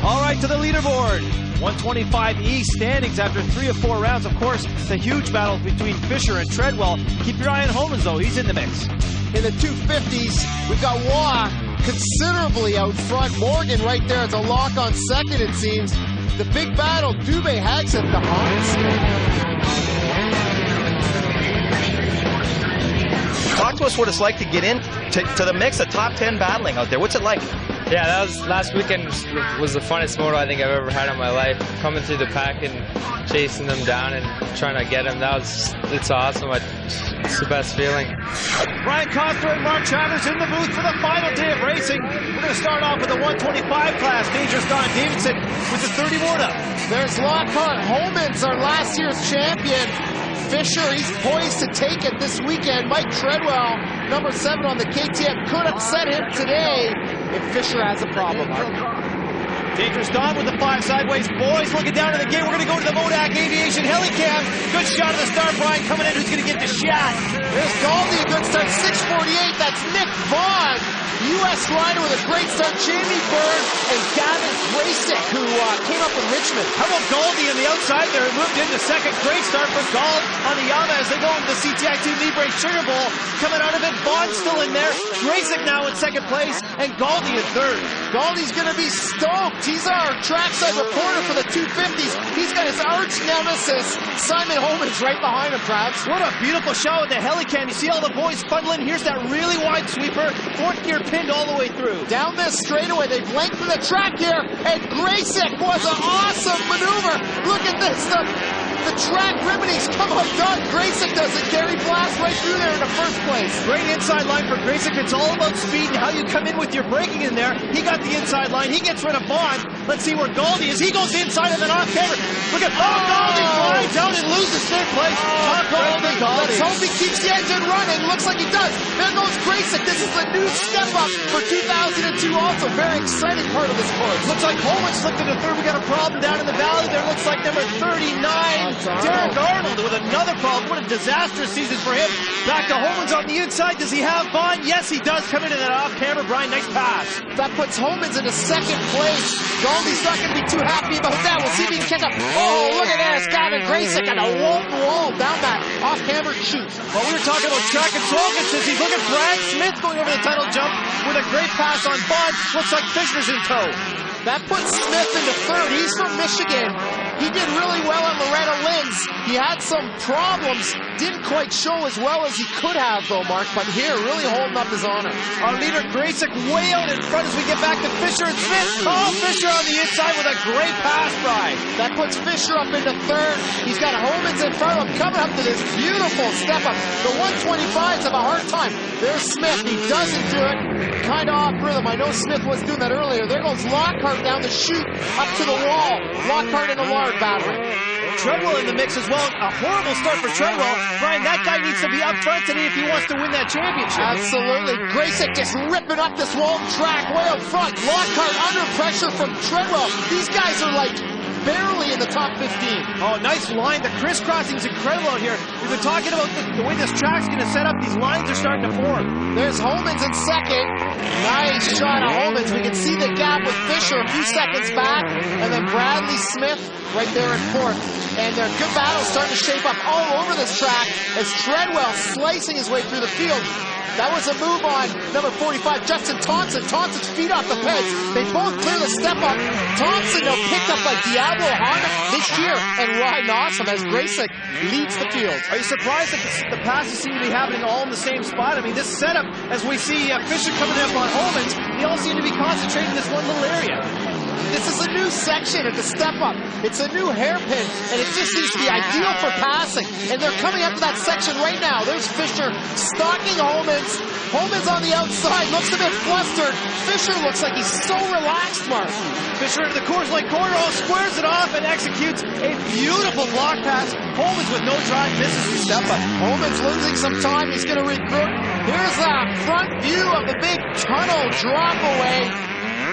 All right, to the leaderboard. 125E standings after 3 of 4 rounds. Of course, the huge battle between Fisher and Treadwell. Keep your eye on Homans, though. He's in the mix. In the 250s, we've got Waugh considerably out front. Morgan right there. It's a lock on second, it seems. The big battle, Dubé Hagson behind Smith. Talk to us what it's like to get in to the mix, the top 10 battling out there. What's it like? Yeah, that was last weekend was the funnest moto I think I've ever had in my life. Coming through the pack and chasing them down and trying to get them, it's awesome. It's the best feeling. Brian Coster and Mark Travers in the booth for the final day of racing. We're going to start off with the 125 class. Dangerous Don Davidson with the 30 moto. There's Lockhart. Homans, our last year's champion. Fisher, he's poised to take it this weekend. Mike Treadwell, number 7 on the KTM, could upset him today if Fisher has a problem. Dangerous Don with the 5 sideways. Boys looking down at the gate. We're going to go to the Modak Aviation Helicam. Good shot of the start. Brian coming in. Who's going to get the shot? There's Galdi, a good start. 6:48. That's Nick Vaughn. U.S. rider with a great start. Jamie Byrne and Gavin Graysick, who came up with Richmond. How about Galdi on the outside there? Moved into second. Great start for Gald on the Yama as they go into the CTI2 Libre Sugar Bowl. Coming out of it, Vaughn still in there. Graysick now in second place, and Galdi in third. Galdi's going to be stoked. He's our trackside reporter for the 250s. He's got his arch nemesis, Simon Homans, right behind him, Travis. What a beautiful shot with the Helicam. You see all the boys bundling. Here's that really wide sweeper. Fourth gear pinned all the way through. Down this straightaway, they've lengthened the track here, and Graysick was an awesome maneuver. Look at this, the track ribbonings come undone. Graysick does it. Gary Blast right through there in the first place. Great inside line for Graysick. It's all about speed and how you come in with your braking in there. He got the inside line. He gets rid of Vaughn. Let's see where Galdi is. He goes inside and then off camera. Look at Galdi flies out and loses third place. Let's hope he keeps the engine running. Looks like he does. There goes Graysick. This is the new step up for 2002 also. Very exciting part of this course. Looks like Homans slipped into third. We got a problem down in the valley there. Looks like number 39. Derek Arnold with another problem. What a disastrous season for him. Back to Homans on the inside. Does he have Vaughn? Yes, he does. Come into that off camera. Brian, nice pass. That puts Homans into second place. Galdi's not going to be too happy about that. We'll see if he can catch up. Oh, look at that. It's Gavin Graysick and a Walton wall down that off camera shoot. Well, we were talking about track and consultancies. Look at Brad Smith going over the title jump with a great pass on Vaughn. Looks like Fisher's in tow. That puts Smith into third. He's from Michigan. He did really well on Loretta Lynn's. He had some problems. Didn't quite show as well as he could have, though, Mark. But here, really holding up his honor. Our leader, Graysick, way out in front as we get back to Fisher and Smith. Oh, Fisher on the inside with a great pass, Brian. That puts Fisher up into third. He's got Homans in front of him, coming up to this beautiful step up. The 125s have a hard time. There's Smith. He doesn't do it. Kind of off rhythm. I know Smith was doing that earlier. There goes Lockhart down the chute up to the wall. Lockhart and Allard battling. Treadwell in the mix as well. A horrible start for Treadwell. Brian, that guy needs to be up front today if he wants to win that championship. Absolutely. Graysick just ripping up this Walton track way up front. Lockhart under pressure from Treadwell. These guys are like barely in the top 15. Oh, nice line. The crisscrossing is incredible out here. We've been talking about the way this track's going to set up. These lines are starting to form. There's Homans in second. Nice shot of Homans. We can see the gap with Fisher a few seconds back. And then Bradley Smith right there in fourth. And their good battle starting to shape up all over this track as Treadwell slicing his way through the field. That was a move on number 45, Justin Thompson. Thompson's feet off the fence. They both clear the step up. Thompson now picked up by Diablo Honda this year and riding awesome as Graysick leads the field. Are you surprised that the passes seem to be happening all in the same spot? I mean, this setup, as we see Fisher coming up on Homans, they all seem to be concentrating in this one little area. This is a new section at the step up. It's a new hairpin, and it just seems to be ideal for passing. And they're coming up to that section right now. There's Fisher stalking Homans. Homans on the outside, looks a bit flustered. Fisher looks like he's so relaxed, Mark. Fisher into the Coors Light corner, squares it off and executes a beautiful block pass. Homans with no drive misses the step up. Homans losing some time. He's going to regroup. Here's a front view of the big tunnel drop away.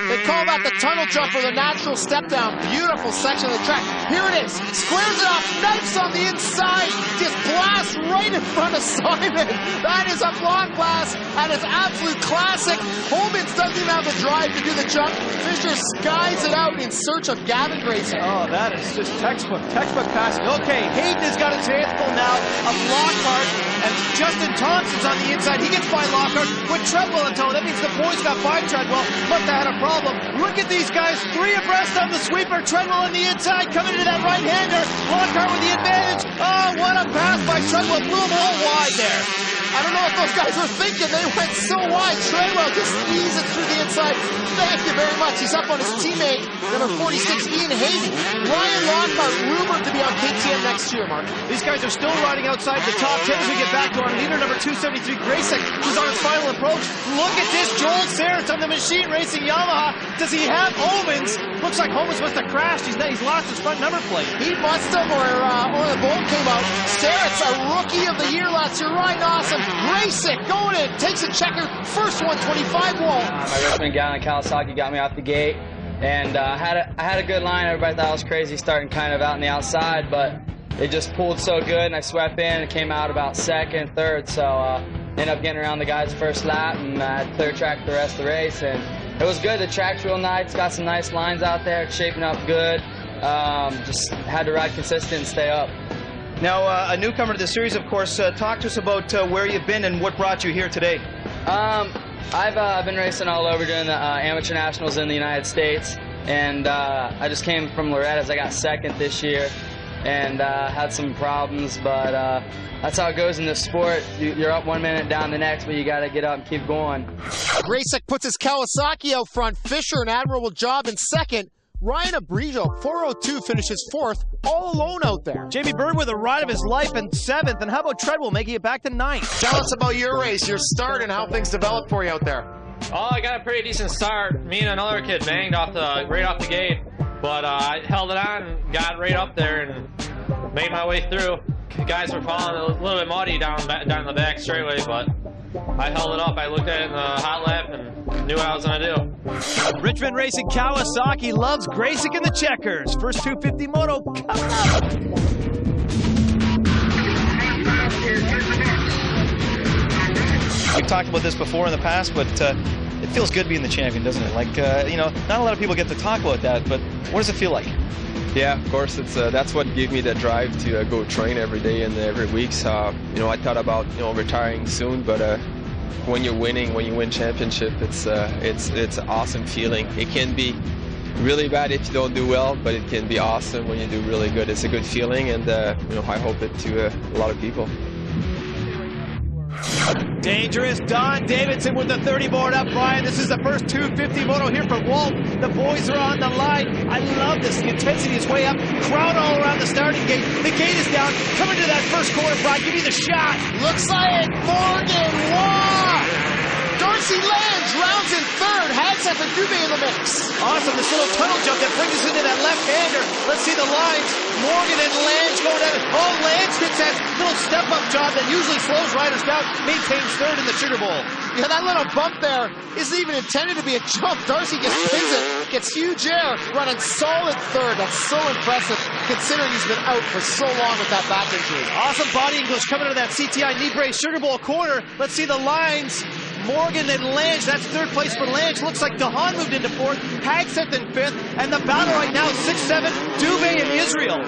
They call that the tunnel jump or the natural step down. Beautiful section of the track. Here it is. Squares it off. Knifes on the inside. Just blasts right in front of Simon. That is a block blast, and it's absolute classic. Holmans doesn't even have the drive to do the jump. Fisher skies it out in search of Gavin Grayson. Oh, that is just textbook passing. Okay, Hayden has got his hands full now of Lockhart, and Justin Thompson's on the inside. He gets by Lockhart with Treadwell in tow. That means the boys got by Treadwell. Must have had a problem. Look at these guys, 3 abreast on the sweeper. Treadwell on the inside, coming into that right-hander. Lockhart with the advantage. Oh, what a pass by Treadwell. Blew him all wide there. I don't know what those guys were thinking. They went so wide. Treadwell just squeezed it through the inside. Thank you very much. He's up on his teammate, number 46, Ian Hayden. Ryan Lockhart, rumored to be on KTM next year, Mark. These guys are still riding outside the top 10 as we get back to our leader, number 273, Grayson, who's on his final approach. Look at this, Joel Serretz on the Machine Racing Yamaha. Does he have Homans? Looks like Homans must have crashed. He's lost his front number plate. He must have, or the bolt came out. Serretz, a rookie of the year last year, riding awesome. Grayson going in, takes a checker, first 125 wall. My Richmond Gallon Kawasaki got me off the gate, and I had a good line. Everybody thought I was crazy starting kind of out on the outside, but it just pulled so good, and I swept in and came out about second, third, so ended up getting around the guys first lap, and I had clear track for the rest of the race, and it was good. The track's real nice, got some nice lines out there, it's shaping up good. Just had to ride consistent and stay up. Now, a newcomer to the series, of course. Talk to us about where you've been and what brought you here today. I've been racing all over doing the amateur nationals in the United States, and I just came from Loretta's. I got second this year, and had some problems, but that's how it goes in this sport. You're up 1 minute, down the next, but you got to get up and keep going. Grayson puts his Kawasaki out front. Fisher, an admirable job in second. Ryan Abrijo, 402, finishes fourth, all alone out there. Jamie Bird with a ride of his life in 7th, and how about Treadwell making it back to 9th? Tell us about your race, your start, and how things developed for you out there. Oh, I got a pretty decent start. Me and another kid banged right off the gate, but I held it on and got right up there and made my way through. The guys were falling a little bit muddy down the back straightaway, but I held it up. I looked at it in the hot lap and knew what I was going to do. Richmond Racing Kawasaki loves Grayson in the checkers. First 250 moto coming up. We've talked about this before in the past, but it feels good being the champion, doesn't it? Like, you know, not a lot of people get to talk about that, but what does it feel like? Yeah, of course. It's that's what gave me the drive to go train every day and every week. So, you know, I thought about retiring soon, but when you're winning, when you win championship, it's an awesome feeling. It can be really bad if you don't do well, but it can be awesome when you do really good. It's a good feeling, and I hope it to a lot of people. Dangerous Don Davidson with the 30 board up, Brian. This is the first 250 moto here for Walton. The boys are on the line. I love this. The intensity is way up. Crowd all around the starting gate. The gate is down. Coming to that first corner, Brian. Give me the shot. Looks like Morgan Waugh. Darcy Lange rounds in third. Hagseth and Dubé in the mix. Awesome. This little tunnel jump that brings us into that left-hander. Let's see the lines. Morgan and Lange going down. Oh, Lange gets that little step-up job that usually slows riders down. Maintains third in the Sugar Bowl. Yeah, that little bump there isn't even intended to be a jump. Darcy just pins it, gets huge air, running solid third. That's so impressive, considering he's been out for so long with that back injury. Awesome body English coming to that CTI knee brace Sugar Bowl corner. Let's see the lines. Morgan and Lange, that's third place for Lange. Looks like DeHaan moved into fourth, Hagseth in fifth, and the battle right now, 6-7, Dubé and Israel.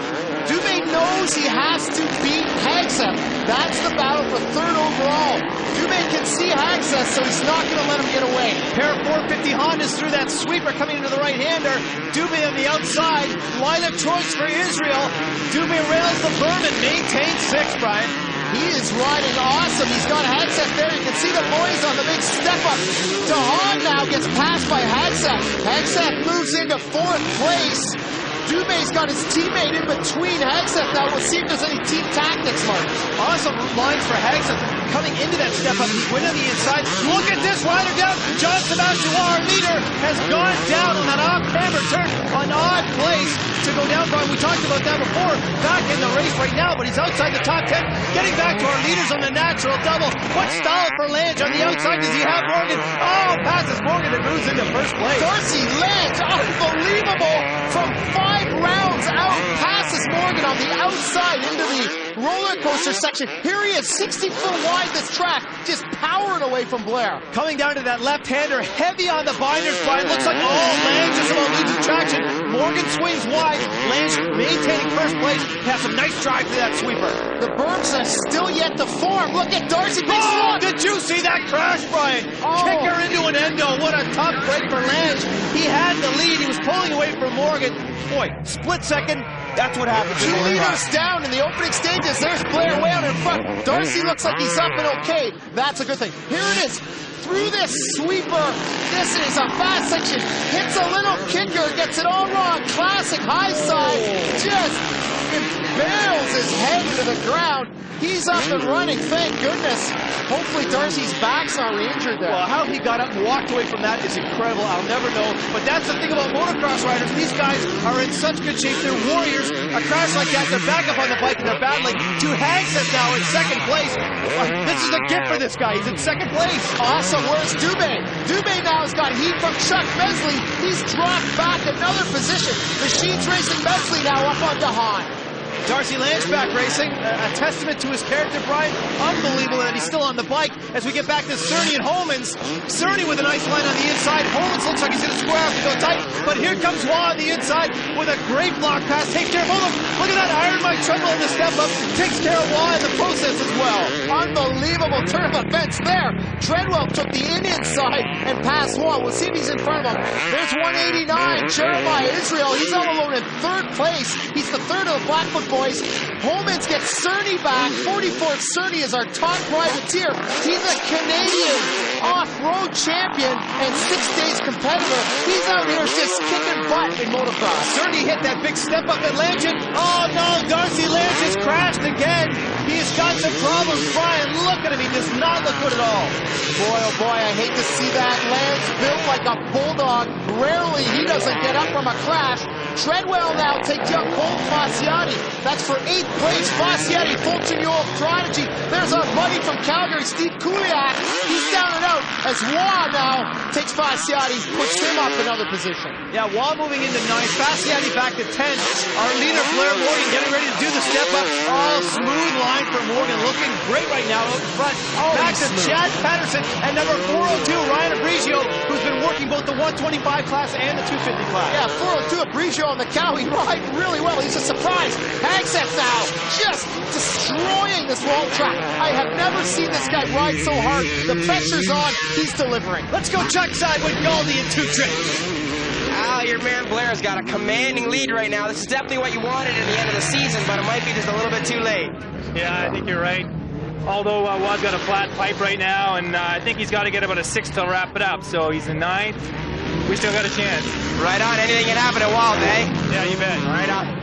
Dubé knows he has to beat Hagseth. That's the battle for third overall. Dubé can see Hagseth, so he's not going to let him get away. Pair of 450 Hondas through that sweeper coming into the right-hander. Dubé on the outside, line of choice for Israel. Dubé rails the berm and maintains sixth, Brian. He is riding awesome. He's got Hagseth there. You can see the boys on the big step up. DeHaan now gets passed by Hagseth. Hagseth moves into fourth place. Dubé's got his teammate in between Hagseth now. We'll see if there's any team tactics, Mark. Awesome lines for Hagseth. coming into that step up. He's winning on the inside. Look at this rider down. John Sebastian, our leader, has gone down on that off-camber turn. An odd place to go down, Brian. We talked about that before. Back in the race right now, but he's outside the top 10. Getting back to our leaders on the natural double. What style for Lange on the outside? Does he have Morgan? Oh, passes Morgan and moves into first place. Darcy Lange, unbelievable. From 5 rounds out, passes Morgan on the outside into the roller coaster section. Here he is, 60 foot wide this track, just powering away from Blair. Coming down to that left-hander, heavy on the binders, Brian. Looks like, Lange just about losing traction. Morgan swings wide. Lange maintaining first place. Has some nice drive to that sweeper. The berms are still yet to form. Look at Darcy. Did you see that crash, Brian? Kicker into an endo. What a tough break for Lange. He had the lead. He was pulling away from Morgan. Boy, split second. That's what happens. 2 meters down in the opening stages. There's Blair way out in front. Darcy looks like he's up and okay. That's a good thing. Here it is. Through this sweeper. This is a fast section. Hits a little kicker. Gets it all wrong. Classic high side. Just impales his head into the ground. He's up and running, thank goodness. Hopefully Darcy's back's not re-injured there. Well, how he got up and walked away from that is incredible. I'll never know. But that's the thing about motocross riders. These guys are in such good shape. They're warriors. A crash like that, they're back up on the bike and they're battling. Hagseth now in second place. This is a gift for this guy. He's in second place. Awesome. Where's Dubé? Dubé now has got heat from Chuck Mesley. He's dropped back another position. Machines Racing Mesley now up on DeHaan. Darcy Lange back racing, a testament to his character, Brian. Unbelievable that he's still on the bike. As we get back to Cerny and Homans. Cerny with a nice line on the inside. Homans looks like he's going to square up and go tight. But here comes Waugh on the inside with a great block pass. Takes care of Homans. Look at that Iron Mike Treadwell in the step up. Takes care of Waugh in the process as well. Unbelievable turn of events there. Treadwell took the inside and passed Waugh. We'll see if he's in front of him. There's 189. Jeremiah Israel. He's all alone in third place. He's the third of the Blackfoot boys. Homans gets Cerny back. 44th Cerny is our top privateer. He's a Canadian off-road champion and 6 days competitor. He's out here just kicking butt in motocross. Cerny hit that big step up at Lange. Oh no, Darcy Lange has crashed again. He's got some problems. Brian, look at him. He does not look good at all. Boy, oh boy, I hate to see that. Lange built like a bulldog. Rarely he doesn't get up from a crash. Treadwell now takes out Cole Fasciati. That's for 8th place. Fasciati, 14-year-old prodigy. There's our buddy from Calgary, Steve Kuliak. He's down and out as Waugh now takes Fasciati, puts him up another position. Yeah, Waugh moving into 9th. Fasciati back to 10th. Our leader, Blair Morgan, getting ready to do the step up. Oh, smooth line for Morgan. Looking great right now out in front. Back to Chad Patterson and number 402, Ryan Abrigio, who's been working both the 125 class and the 250 class. Yeah, 402 Abrigio on the cow. He rides really well. He's a surprise. Hagseth now just destroying this Walton track. I have never seen this guy ride so hard. The pressure's on. He's delivering. Let's go check side with Goldie and 2 trips. Your man Blair's got a commanding lead right now. This is definitely what you wanted at the end of the season, but it might be just a little bit too late. Yeah, I think you're right. Although Waugh's got a flat pipe right now, and I think he's got to get about a 6 to wrap it up. So he's in 9th. We still got a chance. Right on. Anything can happen at Walton, eh? Yeah, you bet. Right on.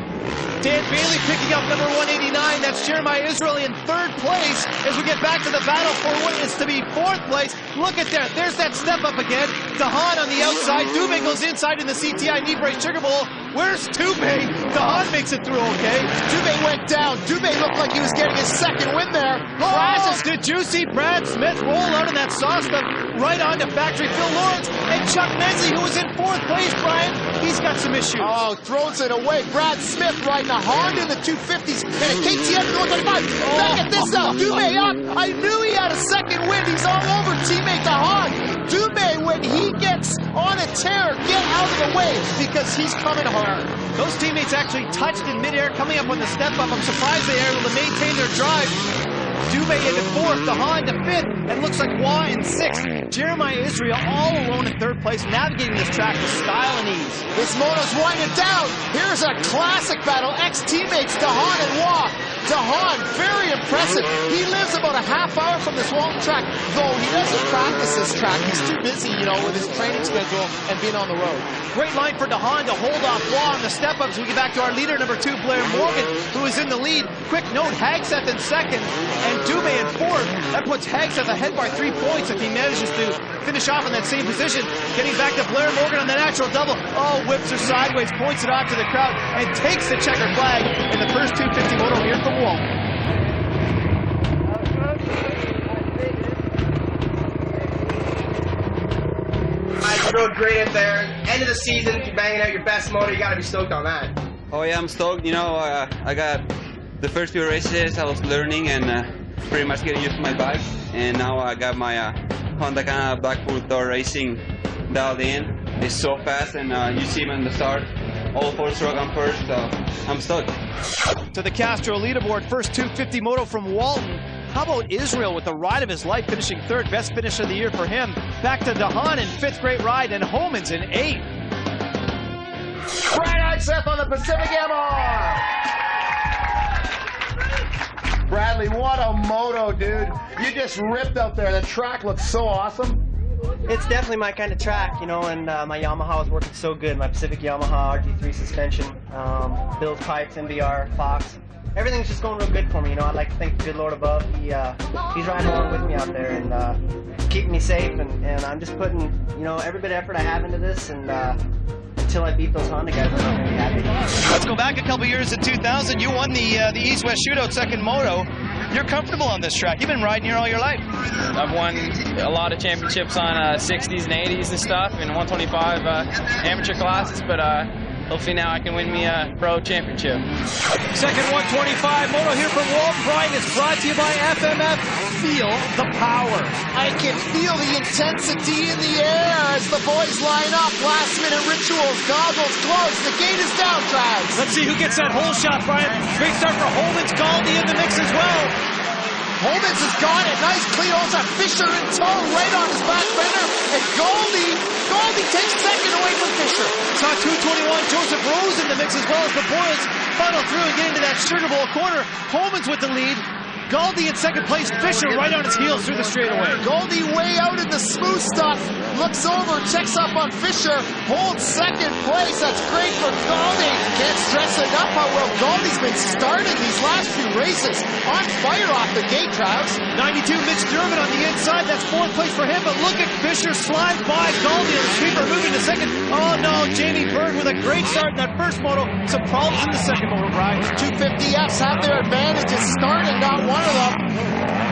Dan Bailey picking up number 189. That's Jeremiah Israel in 3rd place as we get back to the battle for what is to be 4th place. Look at there. There's that step up again. DeHaan on the outside. Dubé goes inside in the CTI knee brace sugar bowl. Where's Dubé? DeHaan makes it through okay. Dubé went down. Dubé looked like he was getting his second win there. Crashes. Did you see Brad Smith roll out in that saw stuff right onto factory Phil Lawrence and Chuck Mesley, who was in 4th place, Brian? He's got some issues. Oh, throws it away. Brad Smith riding a Honda in the 250s and a KTM in the 125. Look at this now. Dubé up. I knew he had a second win. He's all over teammate DeHaan. Dubé, when he gets on a tear, get out of the way because he's coming hard. Those teammates actually touched in midair coming up on the step up. I'm surprised they are able to maintain their drive. Dubé into 4th, DeHaan to 5th, and looks like Waugh in 6th. Jeremiah Israel all alone in 3rd place, navigating this track with style and ease. This moto's winding down. Here's a classic battle. Ex-teammates DeHaan and Waugh. DeHaan, very impressive. He lives about a half hour from this Walton track, though he doesn't practice this track. He's too busy, you know, with his training schedule and being on the road. Great line for DeHaan to hold off Waugh on the step-ups. We get back to our leader, number 2, Blair Morgan, who is in the lead. Quick note, Hagseth in second and Dubé in fourth. That puts Hagseth ahead by 3 points if he manages to finish off in that same position. Getting back to Blair Morgan on the natural double. Oh, whips her sideways, points it out to the crowd, and takes the checkered flag in the first 250 moto here from Walton. You're doing great out there. End of the season, you're banging out your best motor. You got to be stoked on that. Oh yeah, I'm stoked. You know, I got the first few races. I was learning and pretty much getting used to my bike, and now I got my Honda Canada Blackpool Thor Racing dialed in. It's so fast, and you see him in the start. All 4 stroke on first, so I'm stoked. To the Castro leaderboard, first 250 moto from Walton. How about Israel with the ride of his life, finishing 3rd, best finish of the year for him. Back to DeHaan in 5th, great ride, and Homans in 8th. Brad Hagseth on the Pacific MR. Bradley, what a moto, dude. You just ripped out there. The track looks so awesome. It's definitely my kind of track, you know, and my Yamaha was working so good. My Pacific Yamaha RG3 suspension, Bill's pipes, MBR, Fox. Everything's just going real good for me, you know. I'd like to thank the good Lord above. He's riding along with me out there and keeping me safe, and I'm just putting, you know, every bit of effort I have into this, and until I beat those Honda guys, I'm not going to be happy. Let's go back a couple years to 2000. You won the East-West Shootout second moto. You're comfortable on this track. You've been riding here all your life. I've won a lot of championships on 60s and 80s and stuff, and 125 amateur classes, but hopefully now I can win me a pro championship. Second 125 moto here from Walton. Brian is brought to you by FMF. Feel the power. I can feel the intensity in the air as the boys line up. Last minute rituals, goggles closed. The gate is down, Travis. Let's see who gets that hole shot, Brian. Great start for Homans. Galdi in the mix as well. Homans has got it. Nice clean. Also Fisher in tow right on his back fender. And Galdi takes second away from Fisher. Saw 221 Joseph Rose in the mix as well as the boys funnel through and get into that Sugar Bowl corner. Homans with the lead. Galdi in second place, Fisher right on his heels through the straightaway. Galdi way out in the smooth stuff, looks over, checks up on Fisher, holds second place. That's great for Galdi. Can't stress enough how well Galdi's been starting these last few races. On fire off the gate, Travis. 92 Mitch Dermott on the inside, that's 4th place for him, but look at Fisher slide by Galdi on the sweeper, moving to second. Oh no, Jamie Bird with a great start in that first moto. Some problems in the second moto, Brian. 250Fs have their advantages, starting not one of them.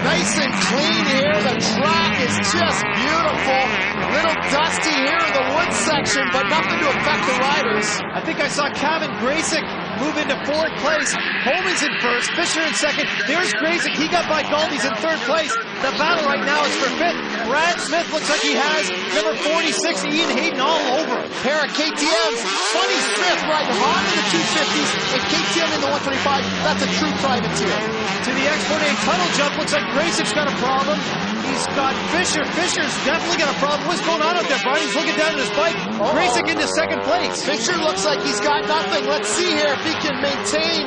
Nice and clean here. The track is just beautiful. A little dusty here in the wood section, but nothing to affect the riders. I think I saw Kevin Graysick move into 4th place. Homans in 1st, Fisher in 2nd. There's Graysick. He got by Galdi's in 3rd place. The battle right now is for 5th. Brad Smith looks like he has number 46, Ian Hayden, all over. Pair of KTMs. Funny Smith riding hard in the 250s and KTM in the 125. That's a true privateer. To the Export A tunnel jump. Looks like Graysick's got a problem. He's got Fisher. Fisher's definitely got a problem. What's going on out there, Brian? He's looking down at his bike. Graysick into 2nd place. Fisher looks like he's got nothing. Let's see here if he can maintain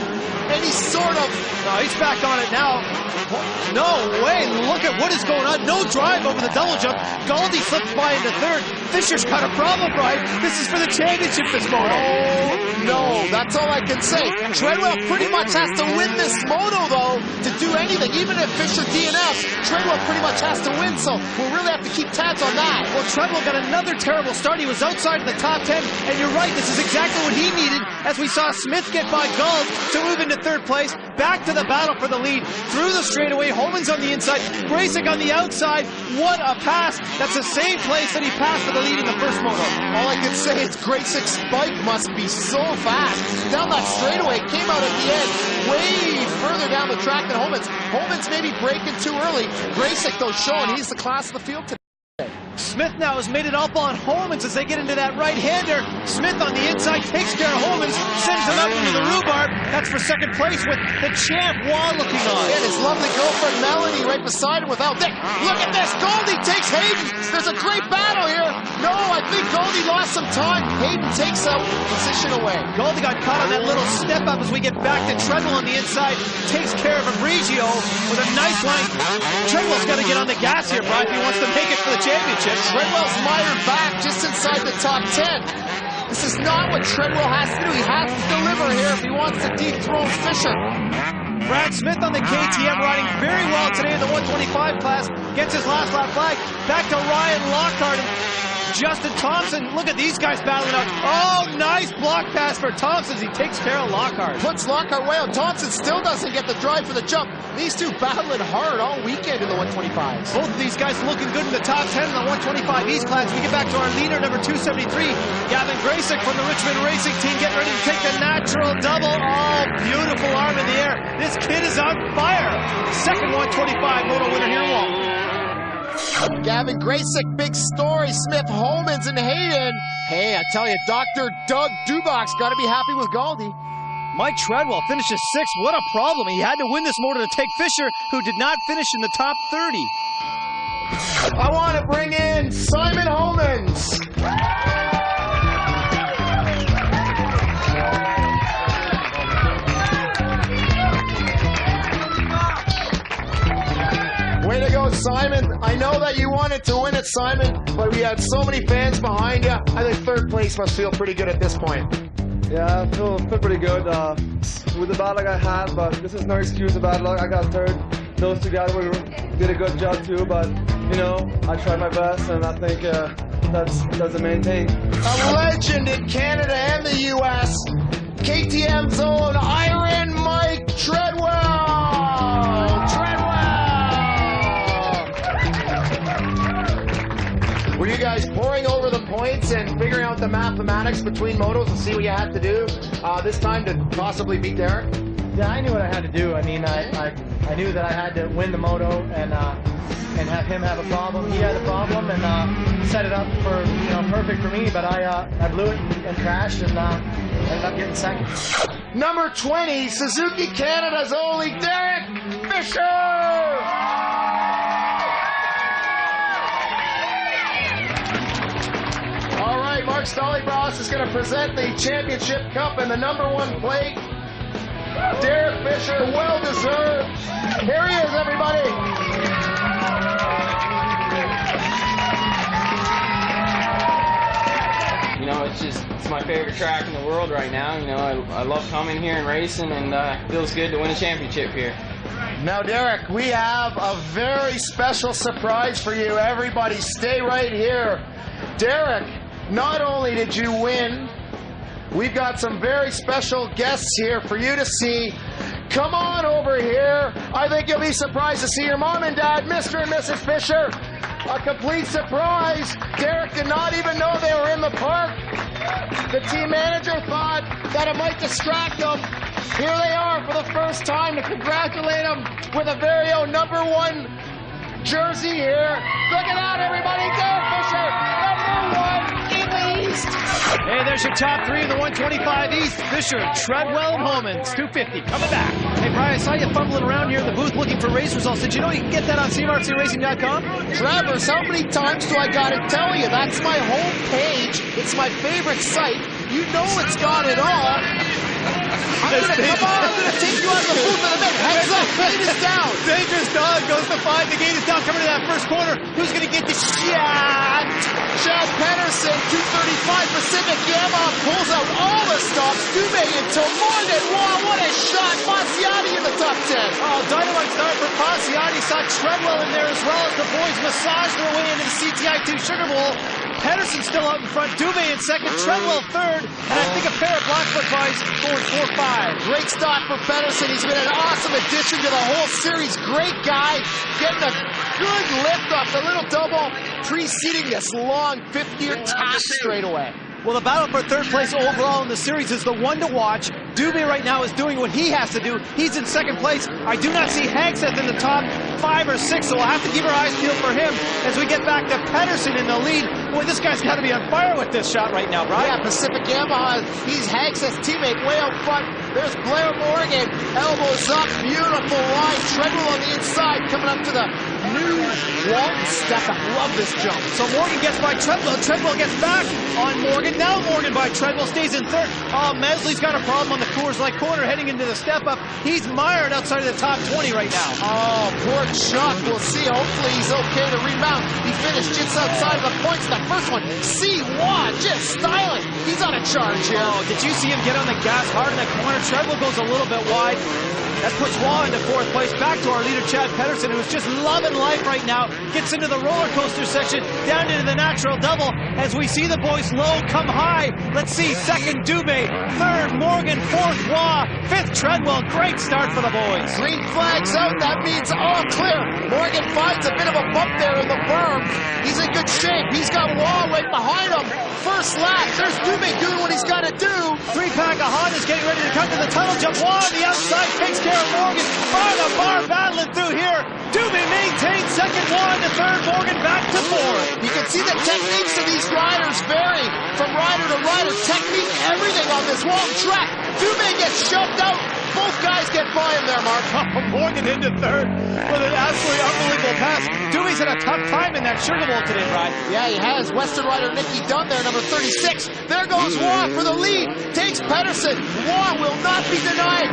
any sort of... No, he's back on it now. No way. Look at what is going on. No drive over the double jump. Galdi slips by into 3rd. Fisher's got a problem, Brian. This is for the championship this moto. Oh, no. That's all I can say. Treadwell pretty much has to win this moto, though, to do anything. Even if Fisher DNFs, Treadwell pretty much has to win, so we'll really have to keep tabs on that. Well, Treadwell got another terrible start. He was outside of the top 10, and you're right, this is exactly what he needed, as we saw Smith get by Guld to move into 3rd place. Back to the battle for the lead. Through the straightaway, Homans on the inside, Graysick on the outside. What a pass. That's the same place that he passed for the lead in the first moto. All I can say is Graysick's bike must be so fast. Down that straightaway, came out at the end, way further down the track than Homans. Homans maybe breaking too early. Graysick, though, showing he's the class of the field today. Smith now has made it up on Homans as they get into that right-hander. Smith on the inside takes care of Homans, sends him up into the rhubarb. That's for 2nd place with the champ Waugh looking on. And his lovely girlfriend Melanie right beside him without Dick. Look at this, Galdi takes Hayden. There's a great battle here. No, I think Galdi lost some time. Hayden takes out position away. Galdi got caught on that little step up as we get back to Treadwell on the inside. Takes care of Abrigio with a nice line. Treadwell's got to get on the gas here, Brian, if he wants to make it for the championship. championship. Treadwell's mired back just inside the top 10. This is not what Treadwell has to do. He has to deliver here if he wants to dethrone Fisher. Brad Smith on the KTM riding very well today in the 125 class. Gets his last lap flag. Back to Ryan Lockhart. Justin Thompson, look at these guys battling out. Oh, nice block pass for Thompson as he takes care of Lockhart. Puts Lockhart way out. Thompson still doesn't get the drive for the jump. These two battling hard all weekend in the 125s. Both of these guys looking good in the top 10 in the 125 East class. We get back to our leader, number 273, Gavin Graysick from the Richmond Racing Team, getting ready to take the natural double. Oh, beautiful arm in the air. This kid is on fire. Second 125 moto winner here in Walton. Gavin Graysick, big story. Smith, Homans, and Hayden. Hey, I tell you, Dr. Doug Dubach's got to be happy with Galdi. Mike Treadwell finishes 6th. What a problem. He had to win this motor to take Fisher, who did not finish in the top 30. I want to bring in Simon Homans. Way to go, Simon. I know that you wanted to win it, Simon, but we had so many fans behind you. I think third place must feel pretty good at this point. Yeah, I feel pretty good with the bad luck I had, but this is no excuse of bad luck. I got third. Those two guys did a good job too, but, you know, I tried my best, and I think that's the main thing. A legend in Canada and the U.S., KTM's own Iron Mike Treadwell! Were you guys poring over the points and figuring out the mathematics between motos to see what you had to do this time to possibly beat Derek? Yeah, I knew what I had to do. I mean, I knew that I had to win the moto and have him have a problem. He had a problem and set it up for, you know, perfect for me. But I blew it and crashed and ended up getting second. Number 20, Suzuki Canada's only Derek Fisher. All right, Mark Stollybross is going to present the championship cup and the number 1 plate. Derek Fisher, well deserved. Here he is, everybody. You know, it's my favorite track in the world right now. You know, I love coming here and racing, and it feels good to win a championship here. Now, Derek, we have a very special surprise for you. Everybody stay right here. Derek, not only did you win, we've got some very special guests here for you to see. Come on over here. I think you'll be surprised to see your mom and dad, Mr. and Mrs. Fisher. A complete surprise. Derek did not even know they were in the park. The team manager thought that it might distract them. Here they are for the first time to congratulate them with a very own number 1 jersey here. Look at that, everybody. Derek Fisher, number 1 in the East. Hey, there's your top 3 in the 125 East. Fisher, Treadwell, and Homans. 250 coming back. Hey, Brian, I saw you fumbling around here in the booth looking for race results. Did you know you can get that on CMRCRacing.com? Travers, how many times do I gotta tell you? That's my home page. It's my favorite site. You know it's got it all. I'm gonna take you out of the booth in a minute. Heads up, gate is down. Dangerous dog goes to 5. The gate is down, coming to that first corner. Who's gonna get the shot? Chad Pedersen, 235 Pacific Yamaha pulls out all the stops. Dubé into Morgan. Wow, what a shot. Passiati in the top 10. Oh, dynamite start for Passiati. Saw Treadwell in there as well as the boys massage their way into the CTI2 Sugar Bowl. Pedersen still out in front. Dubé in second. Treadwell third. And I think a pair of Blackfoot guys going 4-5. Great start for Pedersen. He's been an awesome addition to the whole series. Great guy. Getting a good lift off the little double, preceding this long 50-year task straightaway. Well, the battle for third place overall in the series is the one to watch. Dubé right now is doing what he has to do. He's in second place. I do not see Hagseth in the top 5 or 6, so we'll have to keep our eyes peeled for him as we get back to Pedersen in the lead. Boy, this guy's got to be on fire with this shot right now, Brian. Yeah, Pacific Yamaha, he's Hagseth's teammate way out front. There's Blair Morgan, elbows up, beautiful line. Treadwell on the inside, coming up to the new Walton step-up. Love this jump. So Morgan gets by Treadwell. Treadwell gets back on Morgan. Now Morgan by Treadwell stays in third. Mesley's got a problem on the Coors Light corner heading into the step-up. He's mired outside of the top 20 right now. Oh, poor Chuck. We'll see. Hopefully he's okay to rebound. He finished just outside of the points. That first one, Watt just styling. He's on a charge here. Oh, did you see him get on the gas hard in that corner? Treadwell goes a little bit wide. That puts Waugh into fourth place. Back to our leader, Chad Pedersen, who's just loving life right now. Gets into the roller coaster section, down into the natural double. As we see the boys low come high. Let's see, second Dubé, third Morgan, fourth Waugh, fifth Treadwell. Great start for the boys. Green flags out. That means all clear. Morgan finds a bit of a bump there in the berm. He's in good shape. He's got Waugh right behind him. First lap. There's Dubé doing what he's got to do. Three-pack of Honda's getting ready to come to the tunnel jump. Waugh on the outside takes care of Morgan. Bar to bar battling through here. Dubé maintains second, Waugh into third, Morgan back to fourth. You can see the techniques of these riders vary from rider to rider. Technique, everything on this Walton track. Dubé gets shoved out. Both guys get by him there, Mark. Morgan into third with an absolutely unbelievable pass. Dubé's had a tough time in that Sugar Bowl today, Brian. Yeah, he has. Western rider Nicky Dunn there, number 36. There goes Waugh for the lead. Takes Pedersen. Waugh will not be denied.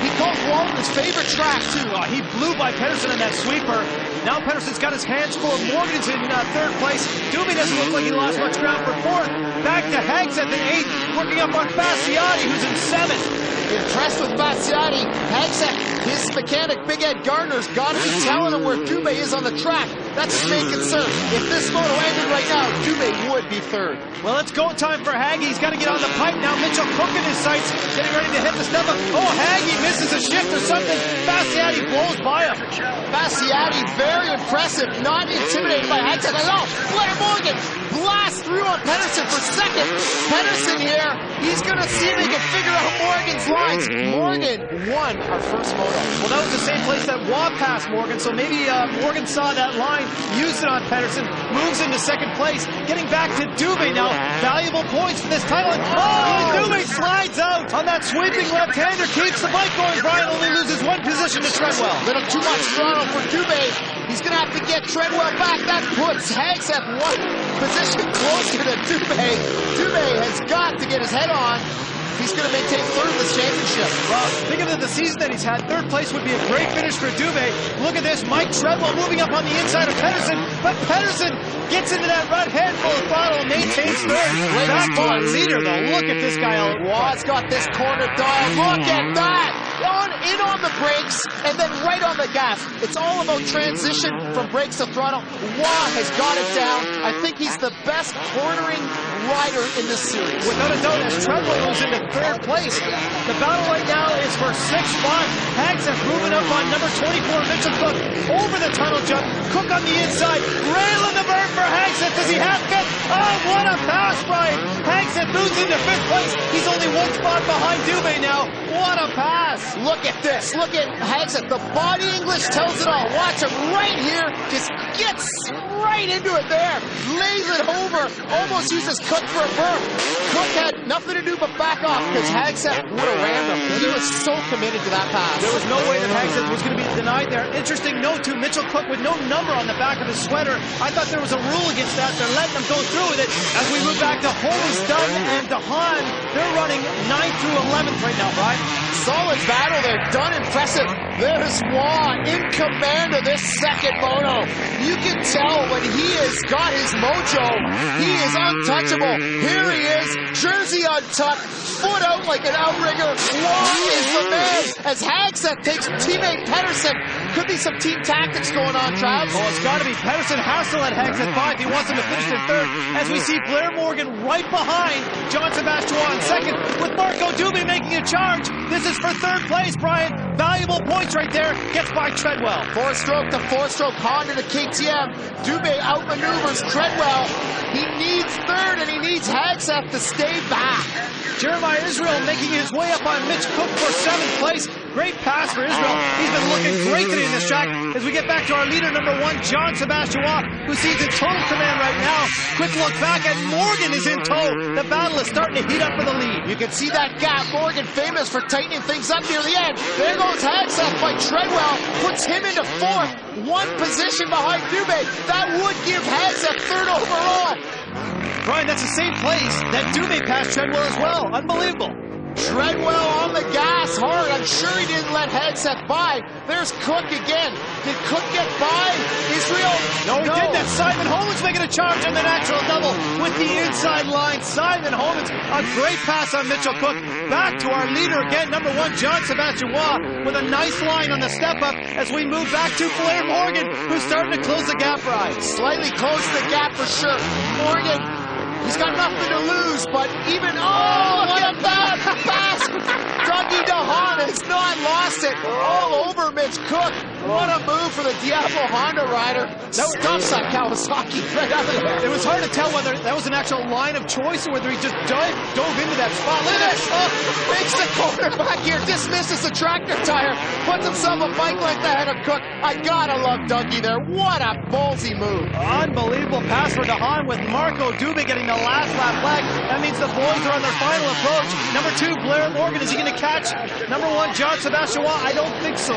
He calls Walton his favorite track, too. He blew by Pedersen in that sweeper. Now Pedersen's got his hands full. Morgan's in third place. Dubé doesn't look like he lost much ground for fourth. Back to Hagseth in eighth, working up on Fasciati, who's in seventh. Impressed with Fasciati. Hagseth, his mechanic, Big Ed Gardner's got to be telling him where Dubé is on the track. That's his main concern. If this moto ended right now, Dubé would be third. Well, it's go time for Haggie. He's got to get on the pipe now. Mitchell Cook in his sights, getting ready to hit the step up. Oh, Haggie misses a shift or something. Fasciati blows by him. Fasciati, very impressive, not intimidated by Hagseth at all. Blair Morgan blast through on Pedersen for second. Pedersen here, he's going to see if he can figure out Morgan's lines. Morgan won our first moto. Well, that was the same place that Waugh passed Morgan, so maybe Morgan saw that line, used it on Pedersen, moves into second place, getting back to Dubé now. Valuable points for this title. Oh, Dubé slides out on that sweeping left-hander, keeps the bike going. Brian only loses one position to Treadwell. Little too much throttle for Dubé. He's going to have to get Treadwell back. That puts Hagseth one position closer to Dubé. Dubé has got to get his head on. He's going to maintain third in this championship. Well, think of the season that he's had. Third place would be a great finish for Dubé. Look at this, Mike Treadwell moving up on the inside of Pedersen, but Pedersen gets into that right handful of throttle and maintains third. Back to our leader, though. Look at this guy. Waugh's got this corner dial. Look at that! In on the brakes, and then right on the gas. It's all about transition from brakes to throttle. Waugh has got it down. I think he's the best cornering rider in this series. Without a doubt, as Treadwell moves into third place, the battle right now is for 6 spots. Hagseth moving up on number 24, Mitchell Cook, over the tunnel jump. Cook on the inside, railing the bird for Hagseth. Does he have fifth? Oh, what a pass, Brian! Hagseth moves into 5th place. He's only 1 spot behind Dubé now. What a pass! Look at this. Look at Hagseth. The body English tells it all. Watch him right here. Just gets right into it there. Lays it over. Almost uses Cook for a berm. Cook had nothing to do but back off because Hagseth would have rammed him. He was so committed to that pass. There was no way that Hagseth was going to be denied there. Interesting note to Mitchell Cook with no number on the back of his sweater. I thought there was a rule against that. They're letting him go through with it. As we move back to Holmes, Dunn, and DeHaan, they're running 9th through 11th right now, Brian. Solid battle there. Dunn impressive. There's Waugh in command of this second moto. You can tell when he has got his mojo, he is untouchable. Here he is, jersey untucked, foot out like an outrigger. Waugh is the man as Hagseth takes teammate Pedersen. Could be some team tactics going on, Travis. Oh, it's got to be. Pedersen has to let Hagseth by if he wants him to finish in third. As we see Blair Morgan right behind John Sebastian in second, with Marco Dubé making a charge. This is for third place, Brian. Valuable points right there. Gets by Treadwell. 4-stroke to 4-stroke Honda to KTM. Dubé outmaneuvers Treadwell. He needs third and he needs Hagseth to stay back. Jeremiah Israel making his way up on Mitch Cook for 7th place. Great pass for Israel. He's been looking great today in this track. As we get back to our leader, number 1, John Sebastian, who sees in total command right now. quick look back, and Morgan is in tow. The battle is starting to heat up for the lead. You can see that gap. Morgan famous for tightening things up near the end. There goes Hagseth by Treadwell. Puts him into fourth. One position behind Dubé. That would give Hagseth third overall. Brian, that's the same place that Dubé passed Treadwell as well. Unbelievable. Treadwell on the gas hard. I'm sure he didn't let Hagseth by. There's Cook again. Did Cook get by Israel? No, he didn't. Simon Holman's making a charge on the natural double with the inside line. Simon Holman's a great pass on Mitchell Cook. Back to our leader again, number 1, Jean-Sébastien Waugh, with a nice line on the step up as we move back to Blair Morgan, who's starting to close the gap, Brian. Slightly close the gap for sure. Morgan, he's got nothing to lose, but even, oh, look at that pass! Dougie DeHaan has not lost it. All over Mitch Cook. What a move for the Diablo Honda rider. Stuffs that Kawasaki right out of there. It was hard to tell whether that was an actual line of choice or whether he just dove into that spot. Look at this. Oh, makes the corner back here. Dismisses the tractor tire. Puts himself a bike length ahead of Cook. I gotta love Dougie there. What a ballsy move. Unbelievable pass for DeHaan with Marco Dubé getting the last lap leg. That means the boys are on their final approach. Number 2, Blair Morgan. Is he going to catch number 1, Jean-Sébastien Waugh? I don't think so.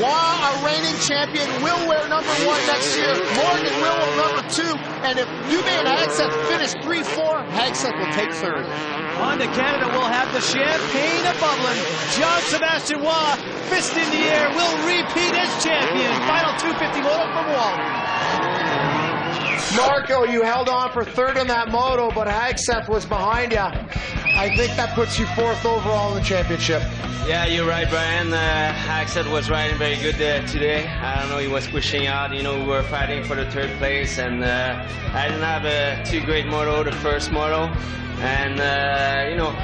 Waugh, a reigning champion, will wear number 1 next year. Morgan will wear number 2. And if Dubé and Hagseth finish 3-4, Hagseth will take third. On to Canada, we'll have the champagne a-bubbling. Jean-Sébastien Waugh, fist in the air, will repeat as champion. Final 250 moto from Walton. Marco, you held on for third in that moto, but Hagseth was behind you. I think that puts you 4th overall in the championship. Yeah, you're right, Brian. Hagseth was riding very good today. I don't know, he was pushing out. You know, we were fighting for the 3rd place, and I didn't have a too great moto, the first moto. And, you know,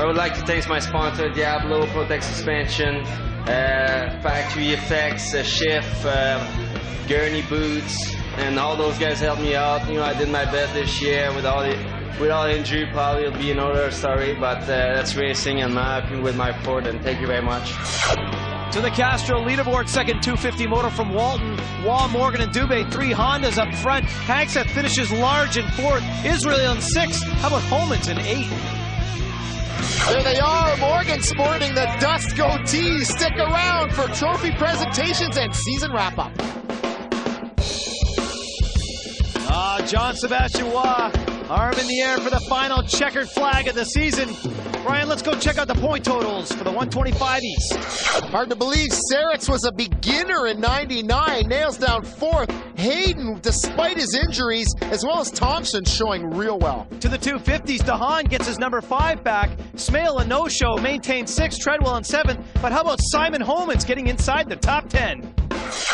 I would like to thank my sponsor, Diablo, Protect Suspension, Factory Effects, Schiff, Gurney Boots, and all those guys helped me out. You know, I did my best this year with all the injury. Probably it'll be another story, but that's racing, and I'm happy with my Ford, and thank you very much. To the Castro leaderboard, second 250 moto from Walton. Waugh, Morgan, and Dubé, 3 Hondas up front. Hagseth finishes large in 4th. Israel in 6th. How about Holman's in 8th? There they are, Morgan sporting the dust goatee. Stick around for trophy presentations and season wrap-up. Jean-Sébastien Waugh, arm in the air for the final checkered flag of the season. Brian, let's go check out the point totals for the 125 East. Hard to believe Seritz was a beginner in 99, nails down 4th. Hayden, despite his injuries, as well as Thompson, showing real well. To the 250s, DeHaan gets his number 5 back. Smale, a no-show, maintains 6th, Treadwell in 7th. But how about Simon Holman's getting inside the top 10?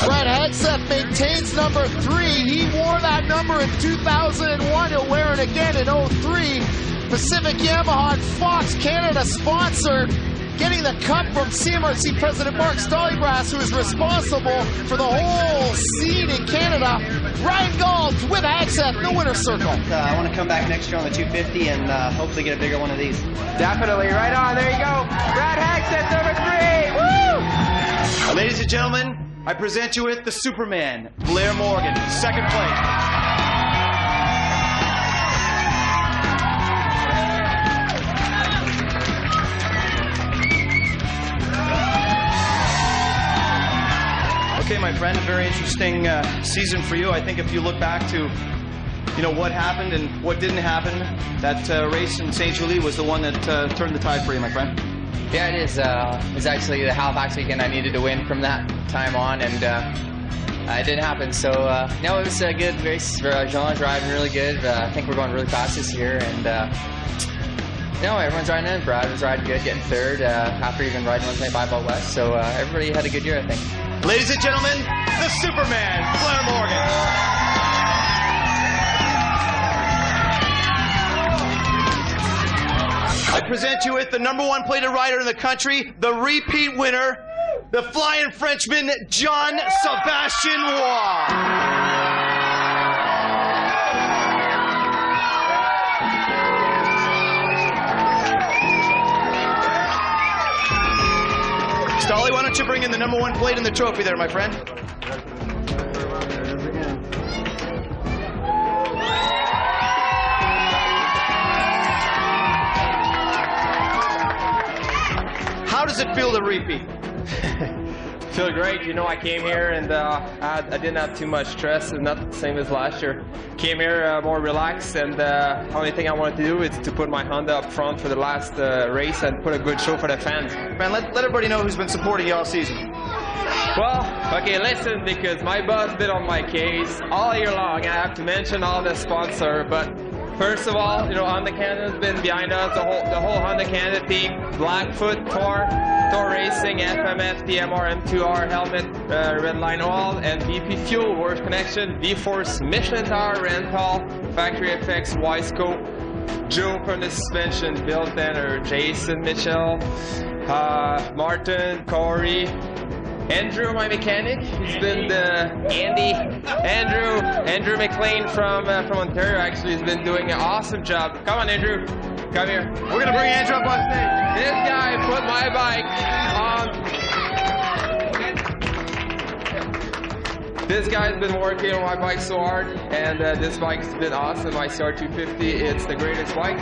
Brad Hagseth maintains number 3. He wore that number in 2001. He'll wear it again in 03. Pacific Yamaha and Fox Canada sponsored. Getting the cup from CMRC President Mark Stollybrass, who is responsible for the whole scene in Canada. Ryan Gauld with Hagseth, the winner's circle. I want to come back next year on the 250 and hopefully get a bigger one of these. Definitely, right on, there you go. Brad Hagseth, number 3, woo! Ladies and gentlemen, I present you with the Superman, Blair Morgan, 2nd place. Okay, my friend, a very interesting season for you. I think if you look back to, you know, what happened and what didn't happen, that race in St. Julie was the one that turned the tide for you, my friend. Yeah, it is. It was actually the Halifax weekend I needed to win from that time on, and it didn't happen. So, no, it was a good race. Jean's driving really good. I think we're going really fast this year, and no, everyone's riding in. Brad was riding good, getting 3rd after even riding 125 out west. So everybody had a good year, I think. Ladies and gentlemen, the Superman, Blair Morgan. I present you with the number 1 plated rider in the country, the repeat winner, the flying Frenchman, Jean-Sébastien Waugh. Stolly, why don't you bring in the number 1 plate and the trophy there, my friend? it feel to repeat? Feel great. You know, I came here and I didn't have too much stress. It's not the same as last year. Came here more relaxed, and only thing I wanted to do is to put my Honda up front for the last race and put a good show for the fans. Man, let everybody know who's been supporting you all season. Well, okay, listen, because my boss been on my case all year long. I have to mention all the sponsors, but first of all, you know, Honda Canada's been behind us, the whole Honda Canada team, Blackfoot, Tor Racing, FMF, TMR, M2R, Helmet, Redline Oil, and VP Fuel, Works Connection, V-Force, Michelin Tower, Rental, Factory FX, Wiseco, Joe from the suspension, Bill Tanner, Jason Mitchell, Martin, Corey, Andrew, my mechanic. He's been Andrew McLean from Ontario. Actually, has been doing an awesome job. Come on, Andrew, come here. We're gonna bring Andrew up on stage. This guy put my bike on. This guy's been working on my bike so hard, and this bike's been awesome. My CR250. It's the greatest bike.